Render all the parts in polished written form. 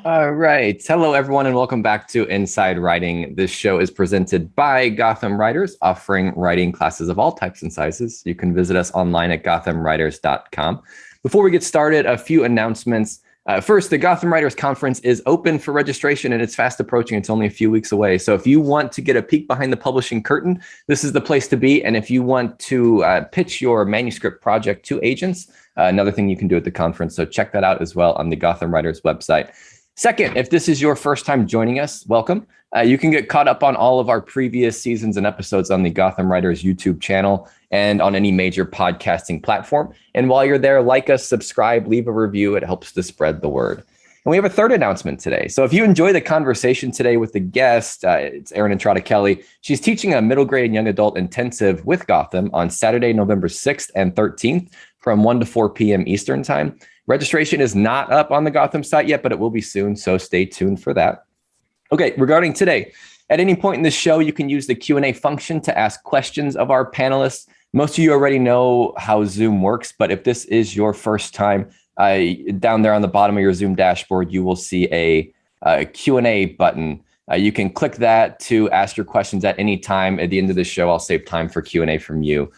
All right. Hello, everyone, and welcome back to Inside Writing. This show is presented by Gotham Writers, offering writing classes of all types and sizes. You can visit us online at gothamwriters.com. Before we get started, a few announcements. First, the Gotham Writers Conference is open for registration and it's fast approaching. It's only a few weeks away. So if you want to get a peek behind the publishing curtain, this is the place to be. And if you want to pitch your manuscript project to agents, another thing you can do at the conference. So check that out as well on the Gotham Writers website. Second, if this is your first time joining us, welcome. You can get caught up on all of our previous seasons and episodes on the Gotham Writers YouTube channel and on any major podcasting platform. And while you're there, like us, subscribe, leave a review. It helps to spread the word. And we have a third announcement today. So if you enjoy the conversation today with the guest, it's Erin Entrada Kelly. She's teaching a middle grade and young adult intensive with Gotham on Saturday, November 6th and 13th from 1 to 4 p.m. Eastern time. Registration is not up on the Gotham site yet, but it will be soon, so stay tuned for that. Okay, regarding today, at any point in the show, you can use the Q&A function to ask questions of our panelists. Most of you already know how Zoom works, but if this is your first time, down there on the bottom of your Zoom dashboard, you will see a Q&A button. You can click that to ask your questions at any time. At the end of the show, I'll save time for Q&A from you.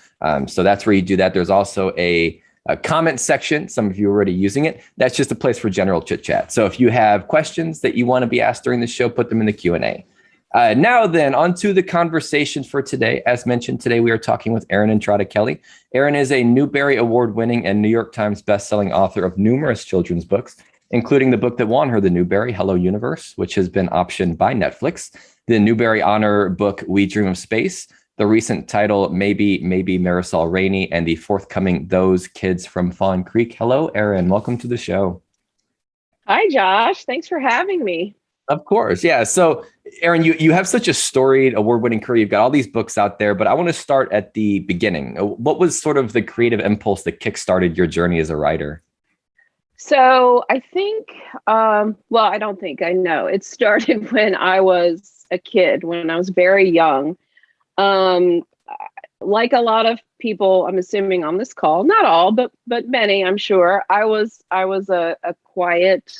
So that's where you do that. There's also a comment section. Some of you are already using it. That's just a place for general chit chat. So if you have questions that you want to be asked during the show, put them in the Q&A. Now then, on to the conversation for today. As mentioned, today we are talking with Erin Entrada Kelly. Erin is a Newbery Award-winning and New York Times bestselling author of numerous children's books, including the book that won her the Newbery, Hello Universe, which has been optioned by Netflix, the Newbery Honor book, We Dream of Space, the recent title, Maybe Marisol Rainey, and the forthcoming Those Kids from Fawn Creek. Hello, Erin. Welcome to the show. Hi, Josh. Thanks for having me. Of course. Yeah. So, Erin, you have such a storied, award-winning career. You've got all these books out there, but I want to start at the beginning. What was sort of the creative impulse that kickstarted your journey as a writer? So I think, I don't think, I know. It started when I was a kid, when I was very young. Like a lot of people, I'm assuming on this call, not all, but many, I'm sure, I was a quiet,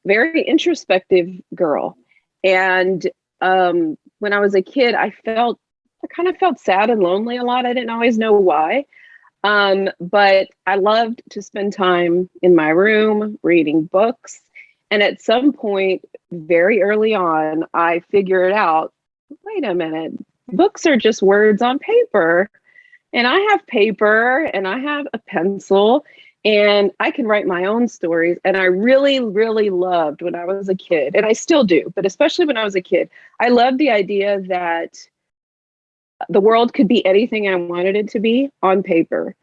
very introspective girl. And when I was a kid, I kind of felt sad and lonely a lot. I didn't always know why. But I loved to spend time in my room reading books. And at some point, very early on, I figured out, wait a minute, books are just words on paper. And I have paper and I have a pencil and I can write my own stories. And I really, really loved when I was a kid, and I still do, but especially when I was a kid, I loved the idea that the world could be anything I wanted it to be on paper.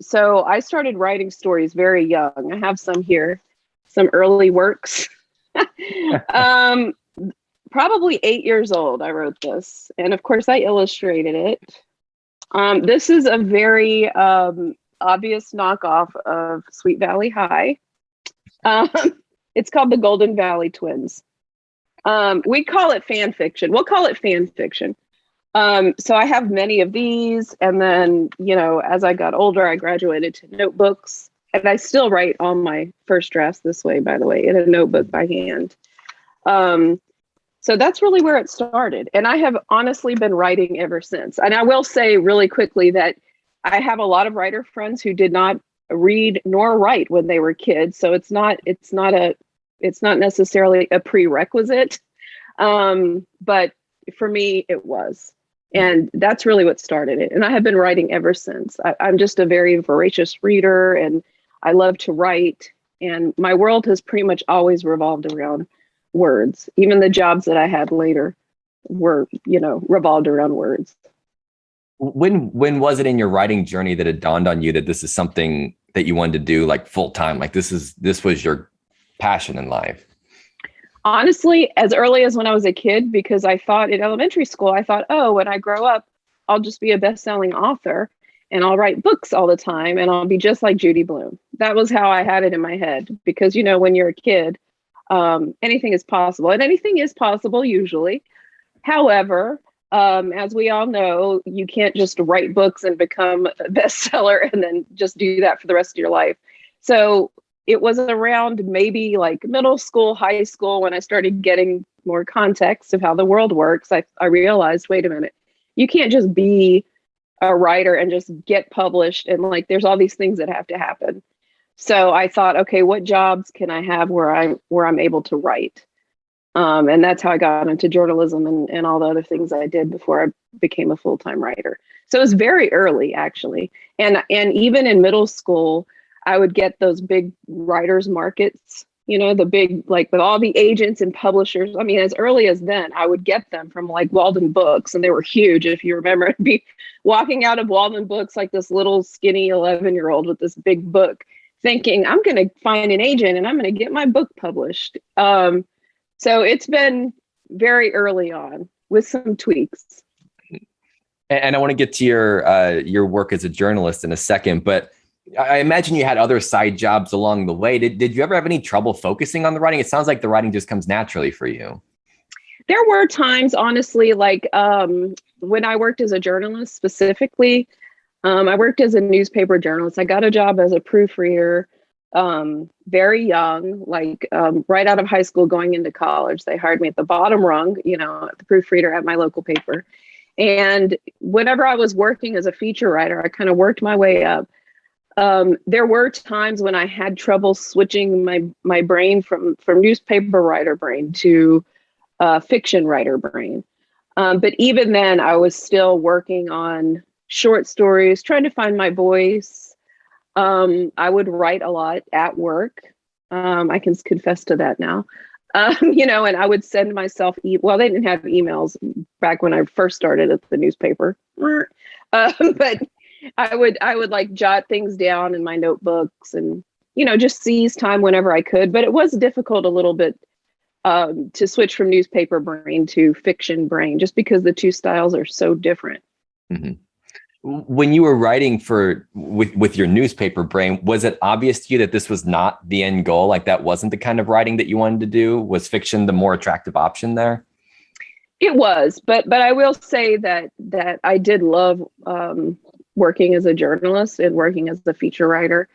So I started writing stories very young. I have some here, some early works. Probably 8 years old, I wrote this. And of course, I illustrated it. This is a very obvious knockoff of Sweet Valley High. It's called The Golden Valley Twins. We call it fan fiction. We'll call it fan fiction. So I have many of these. And then, as I got older, I graduated to notebooks. And I still write all my first drafts this way, by the way, in a notebook by hand. So that's really where it started. And I have honestly been writing ever since. And I will say really quickly that I have a lot of writer friends who did not read nor write when they were kids. So it's not necessarily a prerequisite. But for me, it was. And that's really what started it. And I have been writing ever since. I'm just a very voracious reader and I love to write. And my world has pretty much always revolved around words. Even the jobs that I had later were, revolved around words. When was it in your writing journey that it dawned on you that this is something that you wanted to do like full time? Like this was your passion in life? Honestly, as early as when I was a kid, because I thought in elementary school, I thought, oh, when I grow up, I'll just be a best-selling author and I'll write books all the time and I'll be just like Judy Blume. That was how I had it in my head, because, when you're a kid, anything is possible, and anything is possible usually. However, as we all know, you can't just write books and become a bestseller and then just do that for the rest of your life. So it was around maybe like middle school, high school, when I started getting more context of how the world works. I realized, wait a minute, you can't just be a writer and just get published, and like there's all these things that have to happen. So I thought, okay, what jobs can I have where I'm able to write? And that's how I got into journalism and all the other things I did before I became a full-time writer. So it was very early, actually. And even in middle school, I would get those big writers markets, the big, like with all the agents and publishers. I mean, as early as then, I would get them from like Walden Books, and they were huge. If you remember, I'd be walking out of Walden Books like this little skinny 11-year-old with this big book, thinking I'm going to find an agent and I'm going to get my book published. So it's been very early on with some tweaks. And I want to get to your work as a journalist in a second, but I imagine you had other side jobs along the way. Did you ever have any trouble focusing on the writing? It sounds like the writing just comes naturally for you. There were times, honestly, like when I worked as a journalist specifically, I worked as a newspaper journalist. I got a job as a proofreader very young, like right out of high school going into college. They hired me at the bottom rung, the proofreader at my local paper. And whenever I was working as a feature writer, I kind of worked my way up. There were times when I had trouble switching my brain from newspaper writer brain to fiction writer brain. But even then, I was still working on short stories, trying to find my voice. I would write a lot at work. I can confess to that now. And I would send myself, well, they didn't have emails back when I first started at the newspaper. But I would like jot things down in my notebooks and, just seize time whenever I could. But it was difficult a little bit to switch from newspaper brain to fiction brain, just because the two styles are so different. Mm-hmm. When you were writing with your newspaper brain, was it obvious to you that this was not the end goal? Like that wasn't the kind of writing that you wanted to do? Was fiction the more attractive option there? It was, but I will say that I did love working as a journalist and working as a feature writer.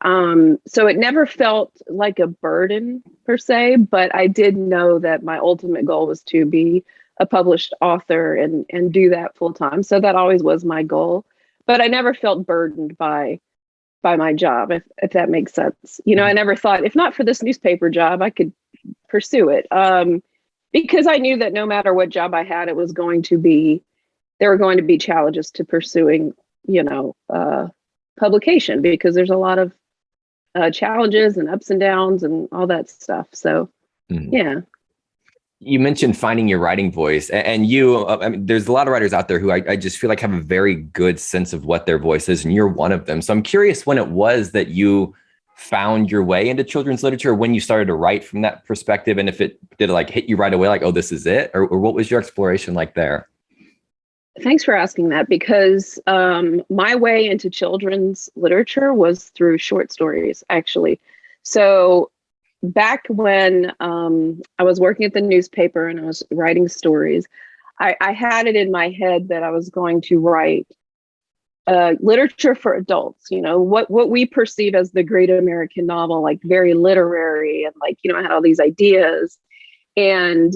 So it never felt like a burden per se, but I did know that my ultimate goal was to be a published author and do that full time. So that always was my goal, but I never felt burdened by my job, if that makes sense. I never thought, if not for this newspaper job, I could pursue it. Because I knew that no matter what job I had, there were going to be challenges to pursuing, publication, because there's a lot of challenges and ups and downs and all that stuff. So, yeah. You mentioned finding your writing voice, and there's a lot of writers out there who I just feel like have a very good sense of what their voice is, and you're one of them. So I'm curious when it was that you found your way into children's literature, when you started to write from that perspective, and if it did like hit you right away, like, oh, this is it, or what was your exploration like there? Thanks for asking that, because my way into children's literature was through short stories, actually. So back when I was working at the newspaper and I was writing stories, I had it in my head that I was going to write literature for adults, what we perceive as the great American novel, like very literary, and like, I had all these ideas, and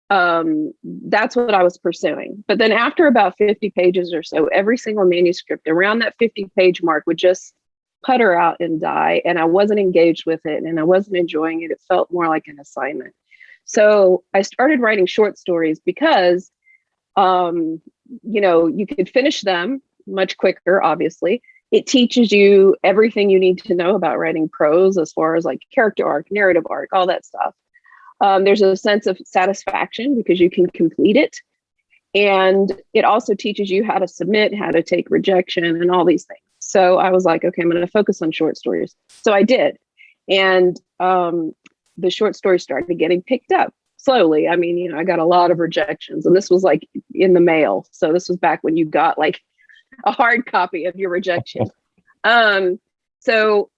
that's what I was pursuing. But then after about 50 pages or so, every single manuscript around that 50-page mark would just putter out and die, and I wasn't engaged with it and I wasn't enjoying it. It felt more like an assignment. So I started writing short stories because you could finish them much quicker. Obviously, it teaches you everything you need to know about writing prose, as far as like character arc, narrative arc, all that stuff. There's a sense of satisfaction because you can complete it, and it also teaches you how to submit, how to take rejection, and all these things. So I was like, okay, I'm going to focus on short stories. So I did. And the short stories started getting picked up slowly. I mean, I got a lot of rejections, and this was like in the mail. So this was back when you got like a hard copy of your rejection. So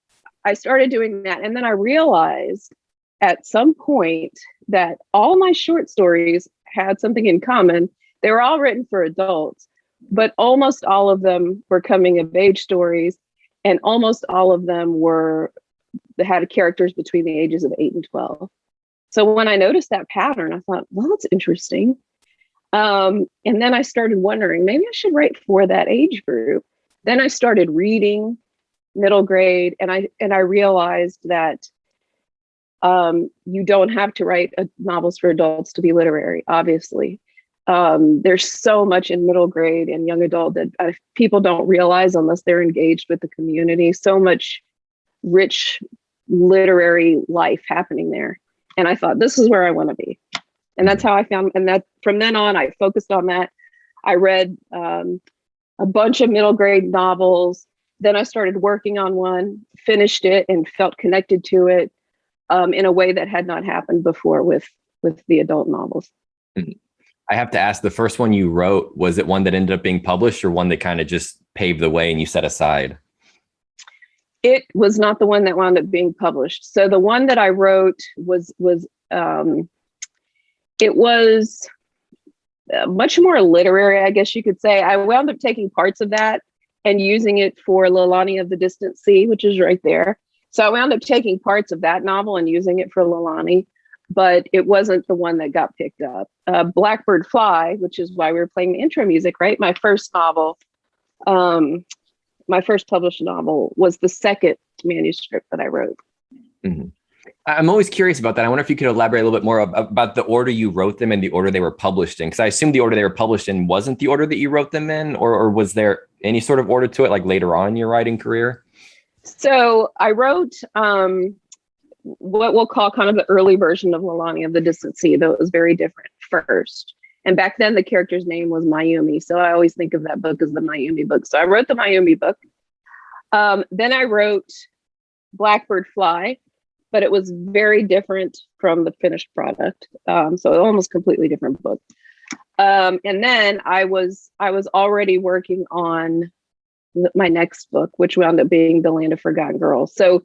I started doing that. And then I realized at some point that all my short stories had something in common. They were all written for adults, but almost all of them were coming of age stories, and almost all of them were that had characters between the ages of 8 and 12. So when I noticed that pattern, I thought, well, that's interesting. And then I started wondering, maybe I should write for that age group. Then I started reading middle grade, and I realized that you don't have to write novels for adults to be literary, obviously. There's so much in middle grade and young adult that people don't realize unless they're engaged with the community. So much rich literary life happening there. And I thought, this is where I want to be. And that's how I found, and that from then on, I focused on that. I read a bunch of middle grade novels. Then I started working on one, finished it, and felt connected to it in a way that had not happened before with the adult novels. I have to ask, the first one you wrote, was it one that ended up being published or one that kind of just paved the way and you set aside? It was not the one that wound up being published. So the one that I wrote was much more literary, I guess you could say. I wound up taking parts of that and using it for Lilani of the Distant Sea, which is right there. So I wound up taking parts of that novel and using it for Lilani, but it wasn't the one that got picked up. Blackbird Fly, which is why we were playing the intro music, right? My first novel, my first published novel, was the second manuscript that I wrote. Mm-hmm. I'm always curious about that. I wonder if you could elaborate a little bit more about the order you wrote them and the order they were published in. Because I assume the order they were published in wasn't the order that you wrote them in, or was there any sort of order to it, like later on in your writing career? So I wrote what we'll call kind of the early version of Lilani of the Distant Sea, though it was very different first. And back then the character's name was Mayumi. So I always think of that book as the Mayumi book. So I wrote the Mayumi book. Then I wrote Blackbird Fly, but it was very different from the finished product. So almost completely different book. And then I was already working on my next book, which wound up being The Land of Forgotten Girls. So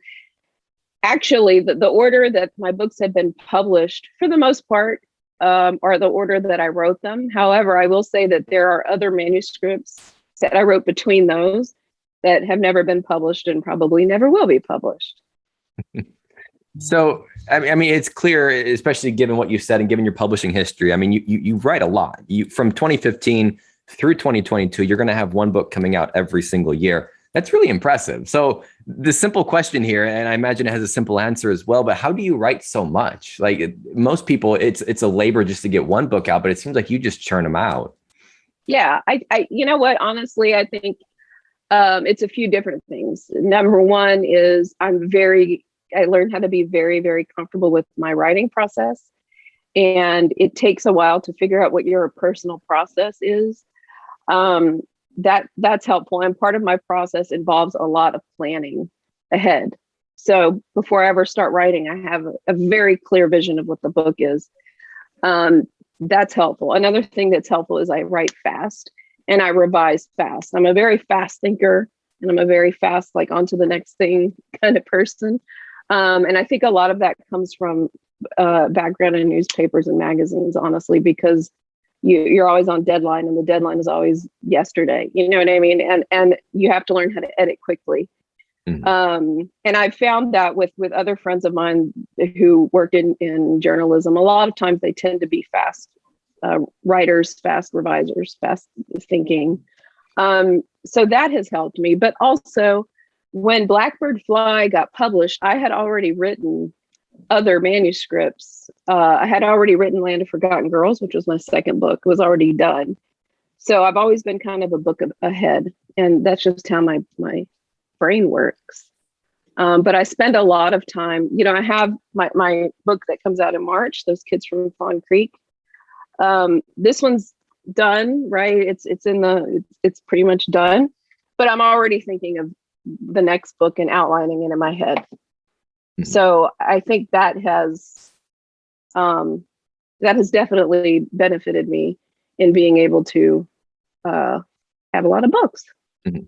actually the order that my books had been published for the most part are the order that I wrote them. However, I will say that there are other manuscripts that I wrote between those that have never been published and probably never will be published. So, I mean, it's clear, especially given what you said and given your publishing history. I mean, you write a lot. From 2015 through 2022, you're going to have one book coming out every single year. That's really impressive. So the simple question here, and I imagine it has a simple answer as well, but how do you write so much? Like most people, it's a labor just to get one book out, but it seems like you just churn them out. Yeah, I you know what, honestly, I think it's a few different things. Number one is I learned how to be very, very comfortable with my writing process. And it takes a while to figure out what your personal process is. That's helpful. And part of my process involves a lot of planning ahead. So before I ever start writing, I have a very clear vision of what the book is. That's helpful. Another thing that's helpful is I write fast and I revise fast. I'm a very fast thinker and I'm a very fast, like on to the next thing kind of person. And I think a lot of that comes from background in newspapers and magazines, honestly, because you're always on deadline and the deadline is always yesterday. You know what I mean? And you have to learn how to edit quickly. Mm-hmm. And I've found that with other friends of mine who work in journalism, a lot of times they tend to be fast writers, fast revisers, fast thinking. So that has helped me. But also, when Blackbird Fly got published, I had already written other manuscripts. I had already written Land of Forgotten Girls, which was my second book. It was already done. So I've always been kind of a book ahead. And that's just how my brain works. But I spend a lot of time, I have my book that comes out in March, Those Kids from Fawn Creek. This one's done, right? It's pretty much done, but I'm already thinking of the next book and outlining it in my head. Mm-hmm. So I think that has definitely benefited me in being able to have a lot of books. Mm-hmm.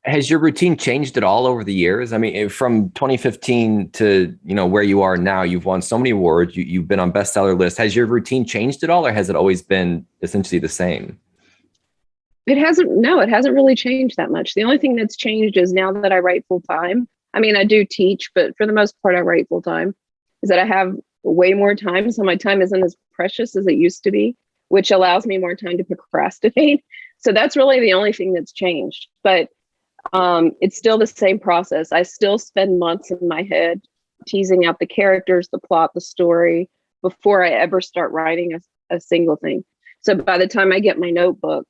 Has your routine changed at all over the years? I mean, from 2015 to, where you are now, you've won so many awards, you've been on bestseller lists. Has your routine changed at all, or has it always been essentially the same? It hasn't really changed that much. The only thing that's changed is now that I write full time, I mean, I do teach, but for the most part, I write full time, is that I have way more time. So my time isn't as precious as it used to be, which allows me more time to procrastinate. So that's really the only thing that's changed. But it's still the same process. I still spend months in my head teasing out the characters, the plot, the story before I ever start writing a single thing. So by the time I get my notebook,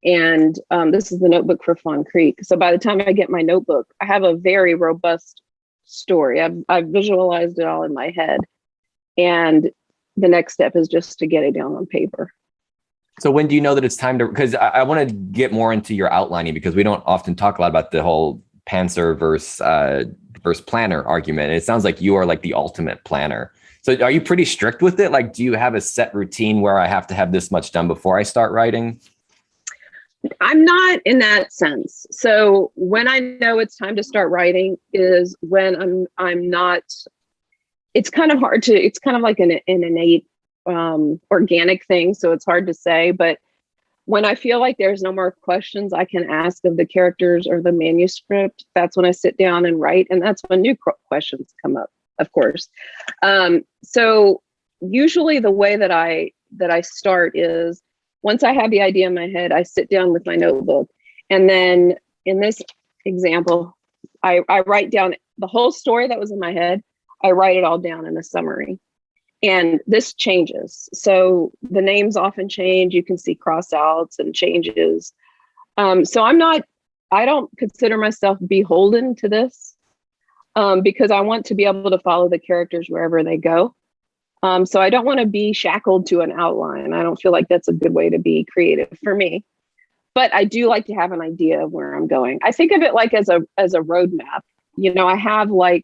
and this is the notebook for Fawn Creek. So by the time I get my notebook, I have a very robust story. I've visualized it all in my head. And the next step is just to get it down on paper. So when do you know that it's time to, because I want to get more into your outlining, because we don't often talk a lot about the whole pantser versus planner argument. It sounds like you are like the ultimate planner. So are you pretty strict with it? Like, do you have a set routine where I have to have this much done before I start writing? I'm not in that sense. So when I know it's time to start writing is when I'm not, it's kind of hard to, it's kind of like an innate organic thing. So it's hard to say, but when I feel like there's no more questions I can ask of the characters or the manuscript, that's when I sit down and write. And that's when new questions come up, of course. So usually the way that I start is, once I have the idea in my head, I sit down with my notebook. And then in this example, I write down the whole story that was in my head. I write it all down in a summary. And this changes. So the names often change. You can see cross outs and changes. So I don't consider myself beholden to this because I want to be able to follow the characters wherever they go. So I don't want to be shackled to an outline. I don't feel like that's a good way to be creative for me. But I do like to have an idea of where I'm going. I think of it like as a roadmap. You know, I have like,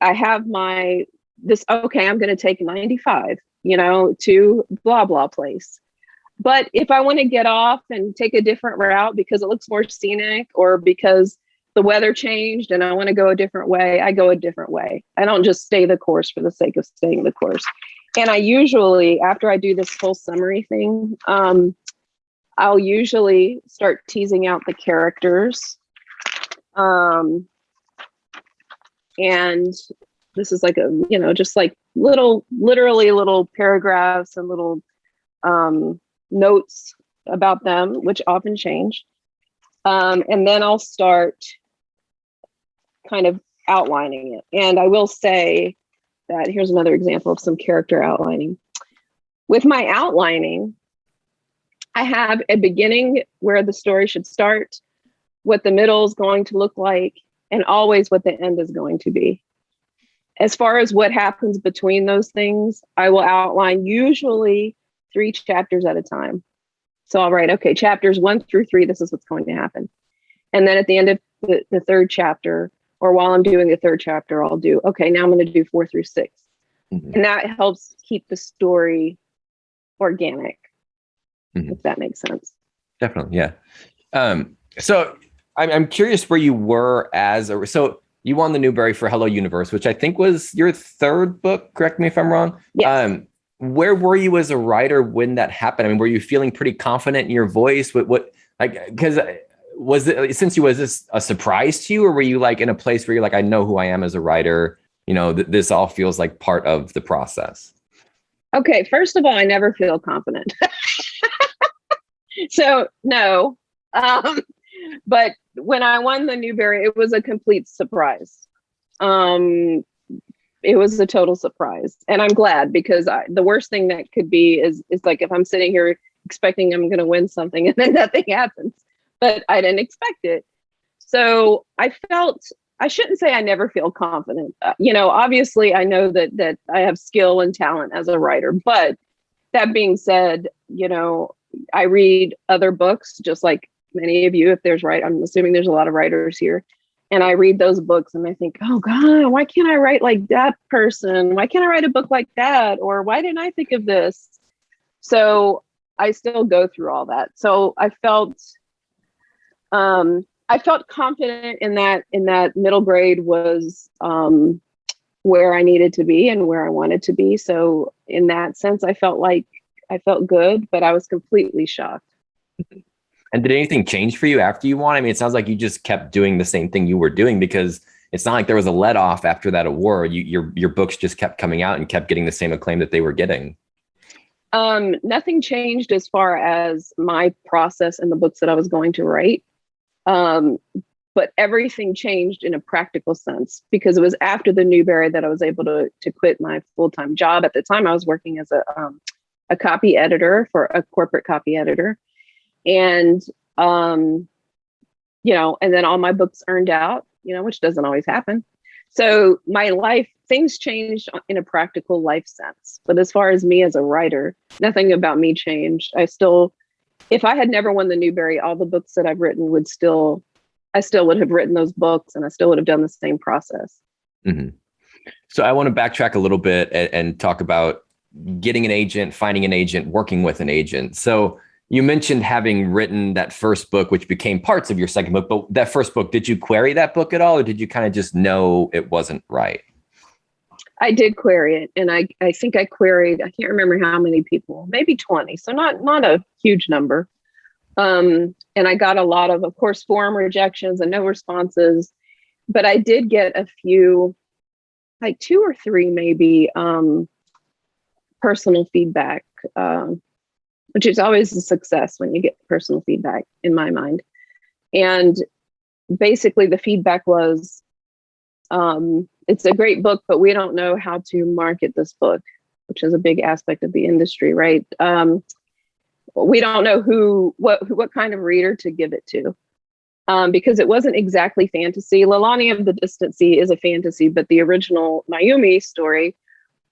I have my, okay, I'm going to take 95, you know, to blah, blah place. But if I want to get off and take a different route because it looks more scenic or because the weather changed and I want to go a different way, I go a different way. I don't just stay the course for the sake of staying the course. And I usually, after I do this whole summary thing, I'll usually start teasing out the characters. And this is like just like literally little paragraphs and little notes about them, which often change. And then I'll start kind of outlining it. And I will say that here's another example of some character outlining. With my outlining, I have a beginning where the story should start, what the middle is going to look like, and always what the end is going to be. As far as what happens between those things, I will outline usually 3 chapters at a time. So I'll write, okay, chapters 1 through 3, this is what's going to happen. And then at the end of the 3rd chapter, or while I'm doing the 3rd chapter, I'll do, okay, now I'm going to do 4 through 6. Mm-hmm. And that helps keep the story organic, if that makes sense. Definitely, yeah. So I'm curious where you were so you won the Newbery for Hello Universe, which I think was your 3rd book. Correct me if I'm wrong. Yes. Where were you as a writer when that happened? I mean, were you feeling pretty confident in your voice? Because was this a surprise to you, or were you like in a place where you're like, I know who I am as a writer? You know, this all feels like part of the process. Okay, first of all, I never feel confident. So no. But when I won the Newbery, it was a complete surprise. It was a total surprise. And I'm glad, because the worst thing that could be is like if I'm sitting here expecting I'm going to win something and then nothing happens, but I didn't expect it. So I shouldn't say I never feel confident. Obviously I know that I have skill and talent as a writer, but that being said, I read other books just like many of you, I'm assuming there's a lot of writers here. And I read those books and I think, oh God, why can't I write like that person? Why can't I write a book like that? Or why didn't I think of this? So I still go through all that. So I felt confident in that middle grade was where I needed to be and where I wanted to be. So in that sense, I felt good, but I was completely shocked. And did anything change for you after you won? I mean, it sounds like you just kept doing the same thing you were doing, because it's not like there was a let off after that award. Your books just kept coming out and kept getting the same acclaim that they were getting. Nothing changed as far as my process and the books that I was going to write. But everything changed in a practical sense, because it was after the Newbery that I was able to quit my full-time job. At the time, I was working as a copy editor for a corporate copy editor. And, and then all my books earned out, which doesn't always happen. So my life, things changed in a practical life sense. But as far as me as a writer, nothing about me changed. If I had never won the Newbery, all the books that I've written I still would have written those books, and I still would have done the same process. Mm-hmm. So I want to backtrack a little bit and talk about getting an agent, finding an agent, working with an agent. So you mentioned having written that first book, which became parts of your second book, but that first book, did you query that book at all, or did you kind of just know it wasn't right? I did query it, and I think I queried, I can't remember how many people, maybe 20. So not a huge number. And I got a lot of course, forum rejections and no responses, but I did get a few, like 2 or 3 maybe, personal feedback, which is always a success when you get personal feedback, in my mind. And basically the feedback was, it's a great book, but we don't know how to market this book, which is a big aspect of the industry, right? We don't know what kind of reader to give it to, because it wasn't exactly fantasy. Lalani of the Distant Sea is a fantasy, but the original Mayumi story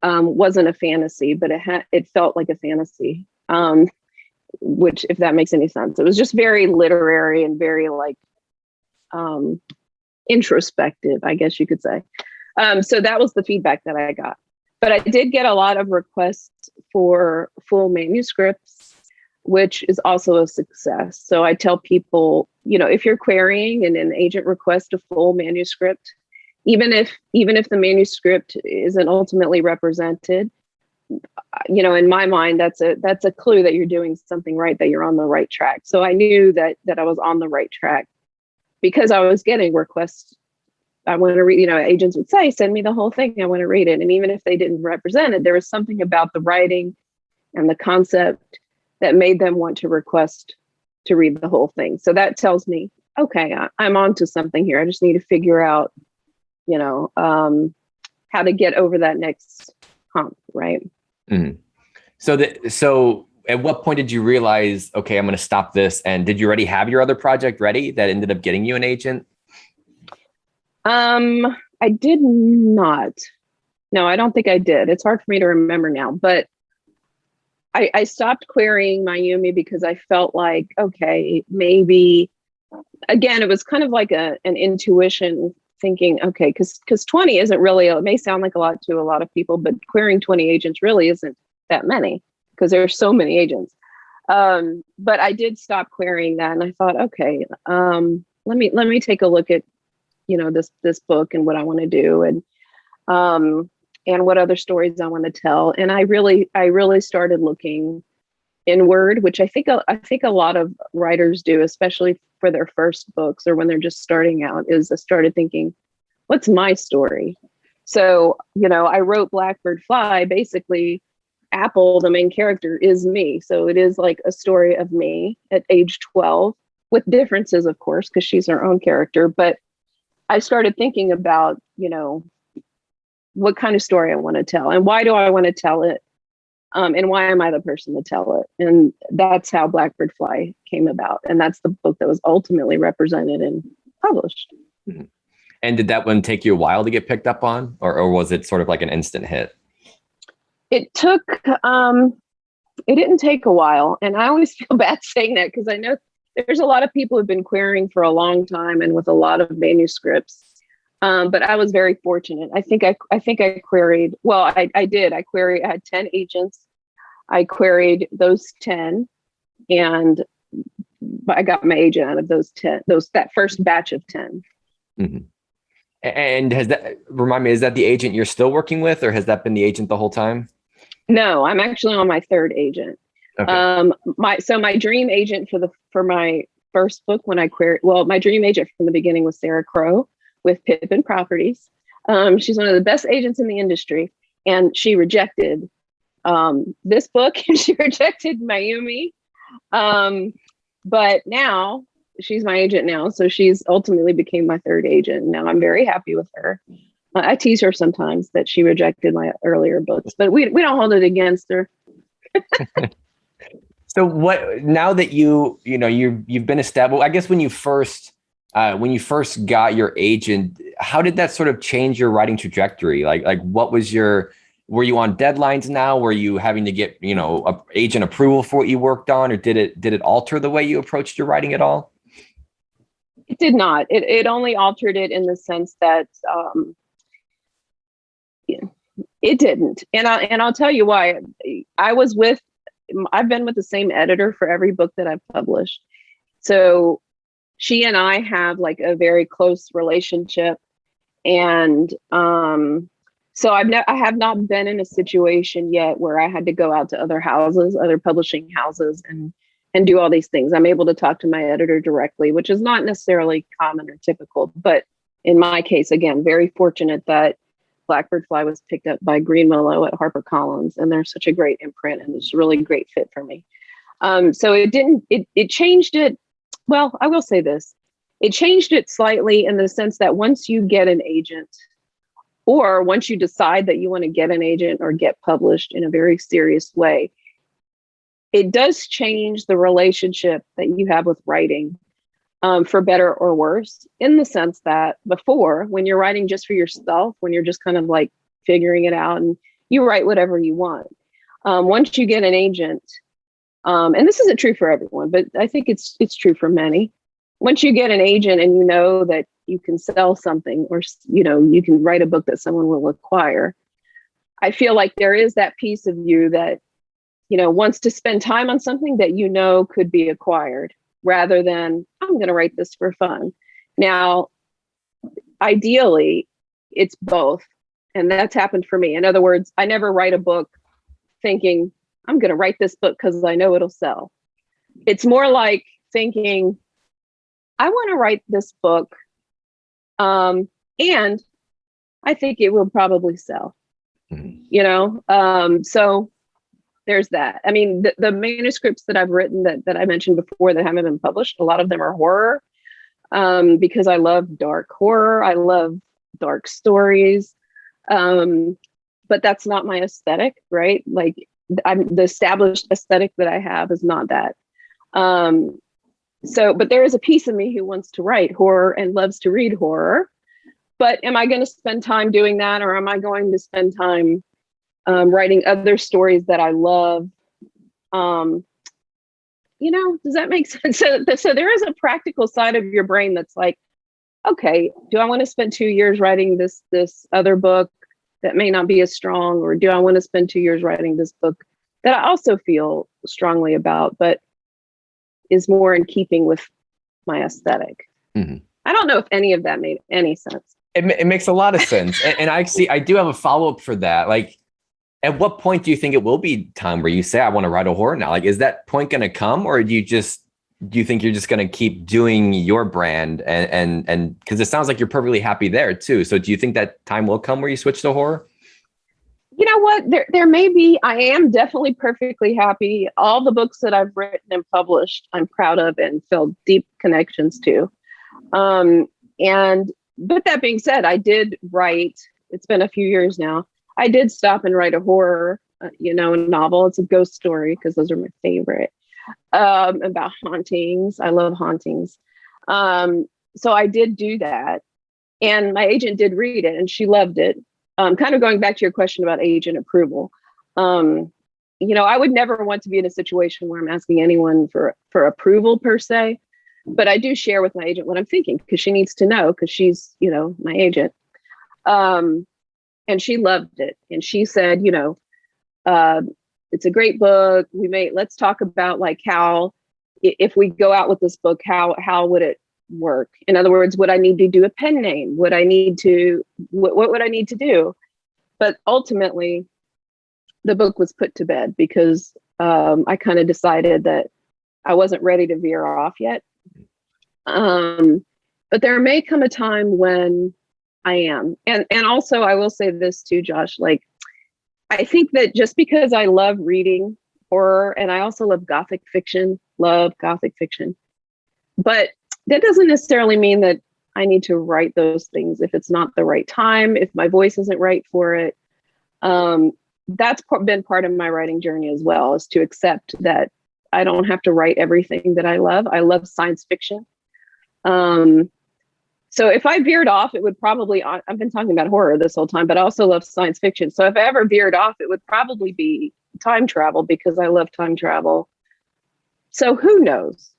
wasn't a fantasy, but it felt like a fantasy, which, if that makes any sense, it was just very literary and very introspective, I guess you could say. So that was the feedback that I got. But I did get a lot of requests for full manuscripts, which is also a success. So I tell people, if you're querying and an agent requests a full manuscript, even if the manuscript isn't ultimately represented, in my mind, that's a clue that you're doing something right, that you're on the right track. So I knew that I was on the right track, because I was getting requests. I want to read, agents would say, send me the whole thing, I want to read it. And even if they didn't represent it, there was something about the writing and the concept that made them want to request to read the whole thing. So that tells me, okay, I'm onto something here. I just need to figure out, how to get over that next hump, right? Mm-hmm. So at what point did you realize, okay, I'm going to stop this? And did you already have your other project ready that ended up getting you an agent? I did not. No, I don't think I did. It's hard for me to remember now, but I stopped querying Mayumi because I felt like, okay, maybe, again, it was kind of like an intuition, thinking, okay, because 20 isn't really, it may sound like a lot to a lot of people, but querying 20 agents really isn't that many, because there are so many agents. But I did stop querying that, and I thought, okay, let me take a look at, this book and what I want to do, and what other stories I want to tell. And I really started looking inward, which I think a lot of writers do, especially for their first books or when they're just starting out, is I started thinking, what's my story? So, I wrote Blackbird Fly. Basically, Apple, the main character, is me. So it is like a story of me at age 12, with differences, of course, because she's her own character. But I started thinking about, what kind of story I want to tell, and why do I want to tell it? And why am I the person to tell it? And that's how Blackbird Fly came about. And that's the book that was ultimately represented and published. Mm-hmm. And did that one take you a while to get picked up on, or was it sort of like an instant hit? It took, it didn't take a while. And I always feel bad saying that, because I know there's a lot of people who've been querying for a long time and with a lot of manuscripts. But I was very fortunate. I think I queried, well, I did. I had 10 agents. I queried those 10, and I got my agent out of those 10, that first batch of 10. Mm-hmm. And remind me, is that the agent you're still working with, or has that been the agent the whole time? No, I'm actually on my third agent. Okay. My dream agent for my first book when I queried, well, my dream agent from the beginning was Sarah Crow with Pippin Properties. She's one of the best agents in the industry, and she rejected this book and she rejected Mayumi. But now she's my agent now, so she's ultimately became my third agent. Now I'm very happy with her. I tease her sometimes that she rejected my earlier books, but we don't hold it against her. So what, now that you've been established, I guess when you first got your agent, how did that sort of change your writing trajectory? Like what was were you on deadlines now? Were you having to get, agent approval for what you worked on, or did it alter the way you approached your writing at all? It did not. It only altered it in the sense that it didn't. And I'll tell you why. I've been with the same editor for every book that I've published. So she and I have like a very close relationship. And so I have not been in a situation yet where I had to go out to other publishing houses and do all these things. I'm able to talk to my editor directly, which is not necessarily common or typical. But in my case, again, very fortunate that Blackbird Fly was picked up by Green Willow at HarperCollins, and they're such a great imprint, and it's a really great fit for me. So it changed it. Well, I will say this. It changed it slightly in the sense that once you get an agent, or once you decide that you want to get an agent or get published in a very serious way, it does change the relationship that you have with writing, for better or worse, in the sense that before, when you're writing just for yourself, when you're just kind of like figuring it out and you write whatever you want, once you get an agent, and this isn't true for everyone, but I think it's true for many. Once you get an agent and you know that you can sell something, or you can write a book that someone will acquire, I feel like there is that piece of you that wants to spend time on something that could be acquired, rather than I'm going to write this for fun. Now, ideally, it's both. And that's happened for me. In other words, I never write a book thinking I'm going to write this book because I know it'll sell. It's more like thinking I want to write this book, and I think it will probably sell. So there's that. I mean, the manuscripts that I've written that I mentioned before that haven't been published, a lot of them are horror, because I love dark horror. I love dark stories. But that's not my aesthetic, right? Like the established aesthetic that I have is not that. But there is a piece of me who wants to write horror and loves to read horror. But am I going to spend time doing that, or am I going to spend time writing other stories that I love? Does that make sense? So there is a practical side of your brain that's like, okay, do I want to spend 2 years writing this other book that may not be as strong, or do I want to spend 2 years writing this book that I also feel strongly about, but is more in keeping with my aesthetic? Mm-hmm. I don't know if any of that made any sense. It makes a lot of sense. And I do have a follow-up for that. Like, at what point do you think it will be time where you say, I want to write a horror now? Like, is that point going to come, or do you think you're just going to keep doing your brand? And because it sounds like you're perfectly happy there too. So do you think that time will come where you switch to horror? You know what? There may be. I am definitely perfectly happy. All the books that I've written and published, I'm proud of and feel deep connections to. But that being said, I did write, it's been a few years now, I did stop and write a horror, a novel. It's a ghost story, because those are my favorite, about hauntings. I love hauntings. So I did do that. And my agent did read it and she loved it. Kind of going back to your question about agent approval. I would never want to be in a situation where I'm asking anyone for approval per se. But I do share with my agent what I'm thinking, because she needs to know, because she's, my agent. And she loved it. And she said, it's a great book. Let's talk about like how, if we go out with this book, how would it work? In other words, would I need to do a pen name? What would I need to do? But ultimately, the book was put to bed, because I kind of decided that I wasn't ready to veer off yet. But there may come a time when I am. And also I will say this too, Josh, like, I think that just because I love reading horror, and I also love Gothic fiction, but that doesn't necessarily mean that I need to write those things if it's not the right time, if my voice isn't right for it. That's been part of my writing journey as well, is to accept that I don't have to write everything that I love. I love science fiction. So if I veered off, it would probably, I've been talking about horror this whole time, but I also love science fiction. So if I ever veered off, it would probably be time travel, because I love time travel. So who knows?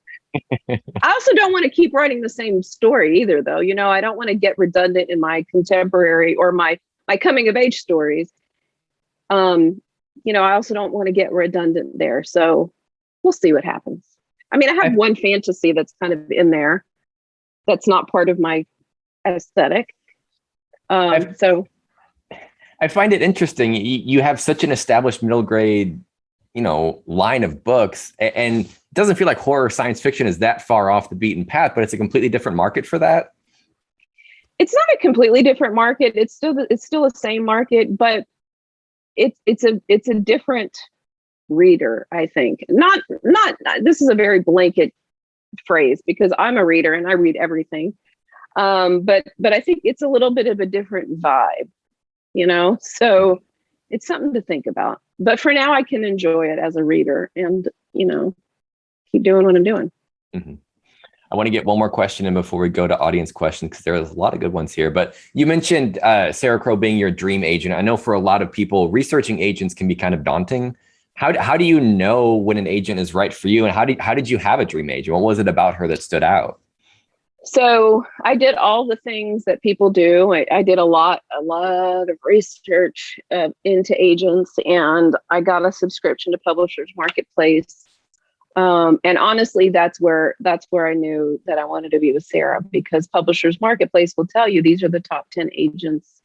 I also don't want to keep writing the same story either, though. You know, I don't want to get redundant in my contemporary or my coming of age stories. You know, I also don't want to get redundant there. So we'll see what happens. I mean, I have one fantasy that's kind of in there that's not part of my aesthetic. So I find it interesting. You have such an established middle grade, you know, line of books, and it doesn't feel like horror science fiction is that far off the beaten path, but it's a completely different market for that. It's not a completely different market. It's still the same market, but it's a different reader, I think. Not this is a very blanket phrase, because I'm a reader and I read everything. But I think it's a little bit of a different vibe, you know? So it's something to think about. But for now, I can enjoy it as a reader and, you know, keep doing what I'm doing. Mm-hmm. I want to get one more question in before we go to audience questions, because there's a lot of good ones here. But you mentioned Sarah Crowe being your dream agent. I know for a lot of people, researching agents can be kind of daunting. How do you know when an agent is right for you? And how did you have a dream agent? What was it about her that stood out? So I did all the things that people do. I did a lot of research into agents, and I got a subscription to Publishers Marketplace. And honestly, that's where I knew that I wanted to be with Sarah, because Publishers Marketplace will tell you these are the top 10 agents